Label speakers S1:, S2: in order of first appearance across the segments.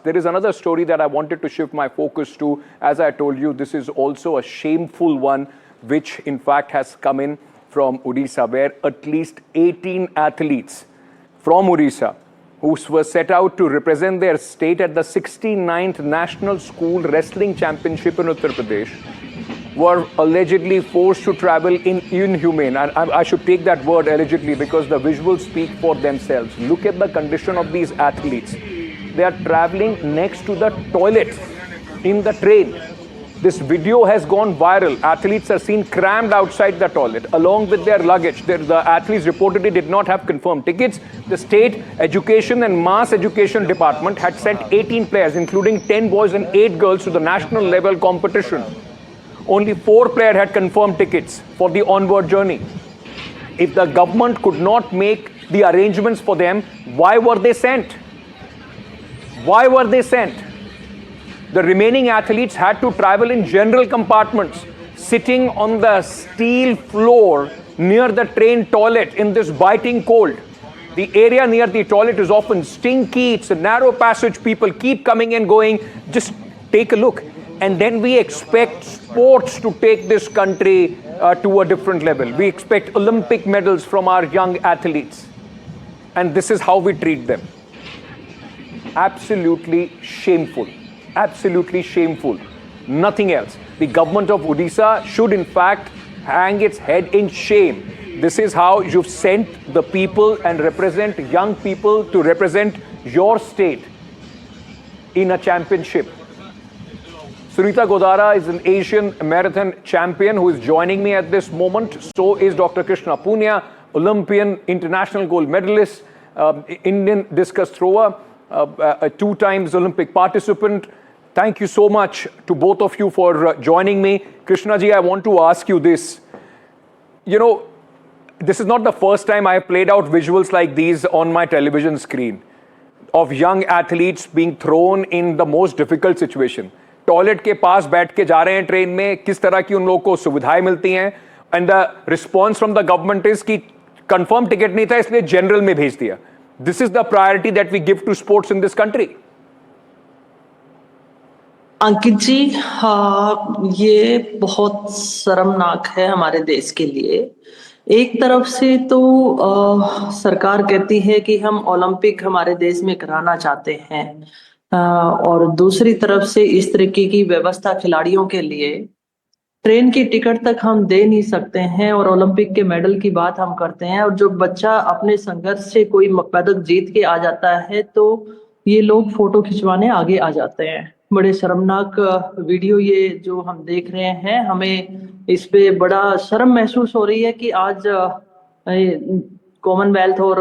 S1: There is another story that I wanted to shift my focus to. As I told you, this is also a shameful one, which in fact has come in from Odisha, where at least 18 athletes from Odisha who were set out to represent their state at the 69th National School Wrestling Championship in Uttar Pradesh were allegedly forced to travel in inhumane. And I should take that word allegedly because the visuals speak for themselves. Look at the condition of these athletes. They are traveling next to the toilet in the train. This video has gone viral. Athletes are seen crammed outside the toilet along with their luggage. The athletes reportedly did not have confirmed tickets. The State Education and Mass Education Department had sent 18 players, including 10 boys and 8 girls, to the national level competition. Only 4 players had confirmed tickets for the onward journey. If the government could not make the arrangements for them, why were they sent? Why were they sent? The remaining athletes had to travel in general compartments, sitting on the steel floor near the train toilet in this biting cold. The area near the toilet is often stinky. It's a narrow passage. People keep coming and going. Just take a look. And then we expect sports to take this country to a different level. We expect Olympic medals from our young athletes. And this is how we treat them. Absolutely shameful. Absolutely shameful. Nothing else. The government of Odisha should in fact hang its head in shame. This is how you've sent the people and represent young people to represent your state in a championship. Sunita Godara is an Asian marathon champion who is joining me at this moment. So is Dr. Krishna Punia, Olympian international gold medalist, Indian discus thrower, a 2 times Olympic participant. Thank you so much to both of you for joining me. Krishna ji, I want to ask you this. You know, this is not the first time I have played out visuals like these on my television screen of young athletes being thrown in the most difficult situation. Toilet के पास बैठ के जा रहे हैं train में, किस तरह की उन लोगों को सुविधाएं मिलती हैं, and the response from the government is कि कंफर्म टिकट नहीं था इसलिए जनरल में भेज दिया. This is the priority that we give to sports in this country.
S2: Ankit ji, ये बहुत शर्मनाक है हमारे देश के लिए. एक तरफ से तो सरकार कहती है कि हम ओलंपिक हमारे देश में कराना चाहते हैं, और दूसरी तरफ से इस तरीके की व्यवस्था खिलाड़ियों के लिए ट्रेन की टिकट तक हम दे नहीं सकते हैं, और ओलंपिक के मेडल की बात हम करते हैं. और जो बच्चा अपने संघर्ष से कोई पदक जीत के आ जाता है तो ये लोग फोटो खिंचवाने आगे आ जाते हैं. बड़े शर्मनाक वीडियो ये जो हम देख रहे हैं. हमें इस पे बड़ा शर्म महसूस हो रही है कि आज कॉमनवेल्थ और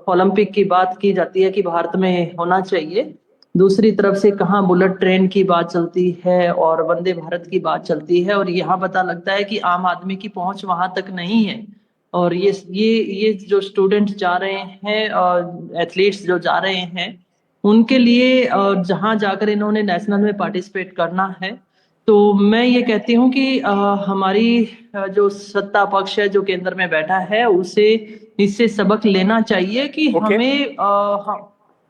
S2: ओलंपिक की बात की जाती है कि भारत में होना चाहिए. दूसरी तरफ से कहाँ बुलेट ट्रेन की बात चलती है और वंदे भारत की बात चलती है, और यहाँ पता लगता है कि आम आदमी की पहुंच वहां तक नहीं है. और ये जो स्टूडेंट्स जा रहे हैं और एथलीट्स जो जा रहे हैं, उनके लिए जहां जाकर इन्होंने नेशनल में पार्टिसिपेट करना है, तो मैं ये कहती हूँ कि हमारी जो सत्ता पक्ष है जो केंद्र में बैठा है उसे इससे सबक लेना चाहिए कि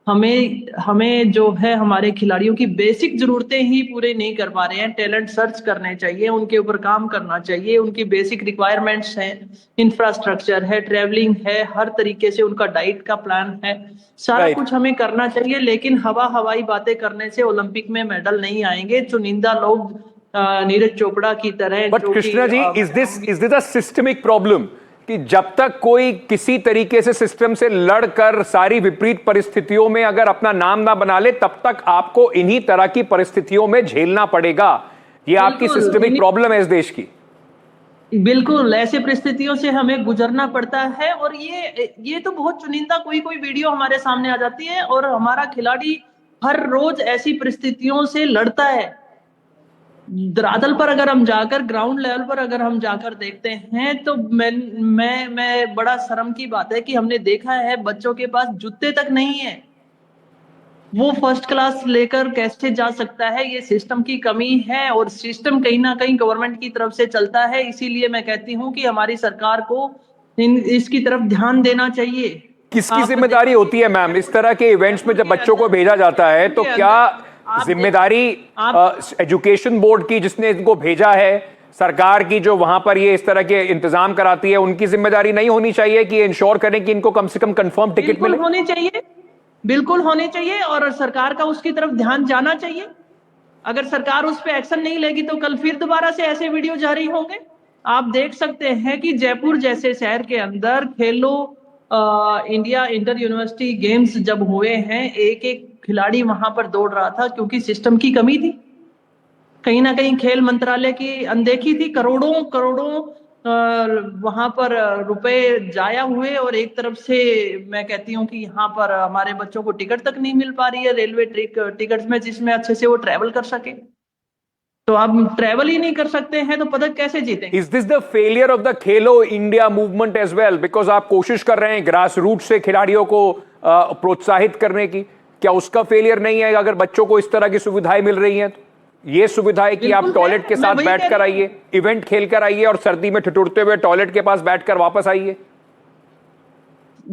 S2: हमें जो है हमारे खिलाड़ियों की बेसिक जरूरतें ही पूरे नहीं कर पा रहे हैं. टैलेंट सर्च करने चाहिए, उनके ऊपर काम करना चाहिए. उनकी बेसिक रिक्वायरमेंट्स हैं, इंफ्रास्ट्रक्चर है, ट्रेवलिंग है, हर तरीके से उनका डाइट का प्लान है, सारा कुछ हमें करना चाहिए. लेकिन हवाई बातें करने से ओलंपिक में मेडल नहीं आएंगे. चुनिंदा लोग नीरज चोपड़ा की तरह.
S1: But Krishna ji, is this a systemic problem कि जब तक कोई किसी तरीके से सिस्टम से लड़कर सारी विपरीत परिस्थितियों में अगर अपना नाम ना बना ले, तब तक आपको इन्हीं तरह की परिस्थितियों में झेलना पड़ेगा. ये आपकी सिस्टमिक प्रॉब्लम है इस देश की.
S2: बिल्कुल, ऐसे परिस्थितियों से हमें गुजरना पड़ता है. और ये तो बहुत चुनिंदा कोई वीडियो हमारे सामने आ जाती है, और हमारा खिलाड़ी हर रोज ऐसी परिस्थितियों से लड़ता है. धरातल पर अगर हम जाकर, ग्राउंड लेवल पर अगर हम जाकर देखते हैं, तो मैं बड़ा शर्म की बात है कि हमने देखा है बच्चों के पास जूते तक नहीं है. वो फर्स्ट क्लास लेकर कैसे जा सकता है? ये सिस्टम की कमी है, और सिस्टम कहीं ना कहीं गवर्नमेंट की तरफ से चलता है. इसीलिए मैं कहती हूँ कि हमारी सरकार को इसकी तरफ ध्यान देना चाहिए.
S1: किसकी जिम्मेदारी होती है मैम इस तरह के इवेंट्स में जब बच्चों को भेजा जाता है? तो क्या जिम्मेदारी एजुकेशन बोर्ड की जिसने इनको भेजा है, सरकार की जो वहां पर ये इस तरह के इंतजाम कराती है, उनकी जिम्मेदारी नहीं होनी चाहिए कि इंश्योर करें कि इनको कम से कम कंफर्म टिकट मिले?
S2: होनी चाहिए, बिल्कुल होनी चाहिए, और सरकार का उसकी तरफ ध्यान जाना चाहिए। अगर सरकार उस पर एक्शन नहीं लेगी तो कल फिर दोबारा से ऐसे वीडियो जारी होंगे। आप देख सकते हैं कि जयपुर जैसे शहर के अंदर खेलो इंडिया इंटर यूनिवर्सिटी गेम्स जब हुए हैं, एक एक खिलाड़ी वहां पर दौड़ रहा था क्योंकि सिस्टम की कमी थी। कहीं ना कहीं खेल मंत्रालय की अनदेखी थी। करोड़ों करोड़ों वहां पर रुपए जाया हुए, और एक तरफ से मैं कहती हूँ कि यहाँ पर हमारे बच्चों को टिकट तक नहीं मिल पा रही है रेलवे टिकट्स में, जिसमें अच्छे से वो ट्रेवल कर सके। तो आप ट्रेवल ही नहीं कर सकते हैं तो पदक कैसे जीतेंगे?
S1: Is this the failure of the Khelo India movement as well? Because आप कोशिश कर रहे हैं ग्रास रूट से खिलाड़ियों को प्रोत्साहित करने की, क्या उसका फेलियर नहीं है अगर बच्चों को इस तरह की सुविधाएं मिल रही हैं? ये सुविधा है कि आप टॉयलेट के साथ बैठकर आइए, इवेंट खेलकर आइए, और सर्दी में ठिठुरते हुए टॉयलेट के पास बैठकर वापस आइए।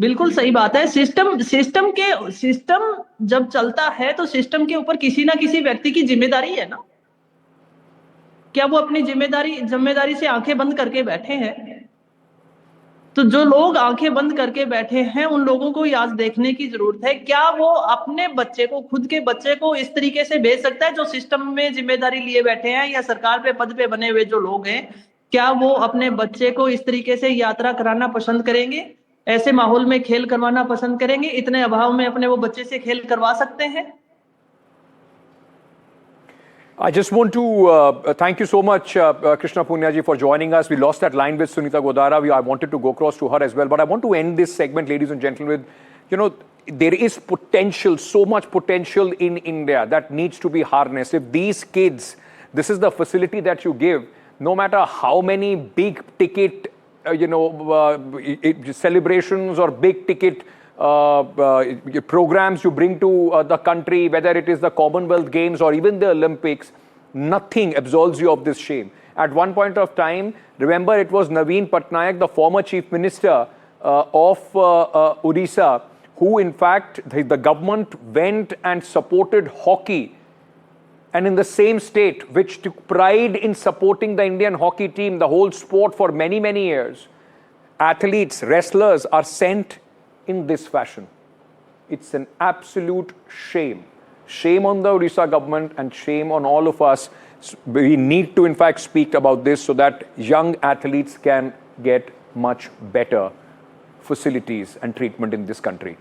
S2: बिल्कुल सही बात है। सिस्टम जब चलता है तो सिस्टम के ऊपर किसी ना किसी व्यक्ति की जिम्मेदारी है ना। क्या वो अपनी जिम्मेदारी से आंखें बंद करके बैठे हैं? तो जो लोग आंखें बंद करके बैठे हैं उन लोगों को ही आज देखने की जरूरत है। क्या वो अपने बच्चे को, खुद के बच्चे को इस तरीके से भेज सकता है जो सिस्टम में जिम्मेदारी लिए बैठे हैं, या सरकार पे पद पे बने हुए जो लोग हैं, क्या वो अपने बच्चे को इस तरीके से यात्रा कराना पसंद करेंगे? ऐसे माहौल में खेल करवाना पसंद करेंगे? इतने अभाव में अपने वो बच्चे से खेल करवा सकते हैं?
S1: I just want to thank you so much, Krishna Punya ji, for joining us. We lost that line with Sunita Godara. I wanted to go across to her as well. But I want to end this segment, ladies and gentlemen, with, there is potential, so much potential in India that needs to be harnessed. If these kids, this is the facility that you give, no matter how many big ticket, celebrations or big ticket programs you bring to the country, whether it is the Commonwealth Games or even the Olympics, nothing absolves you of this shame. At one point of time, remember, it was Naveen Patnaik, the former chief minister of Odisha, who in fact the government went and supported hockey, and in the same state which took pride in supporting the Indian hockey team, the whole sport for many, many years, athletes, wrestlers are sent in this fashion. It's an absolute shame. Shame on the Odisha government and shame on all of us. We need to in fact speak about this so that young athletes can get much better facilities and treatment in this country.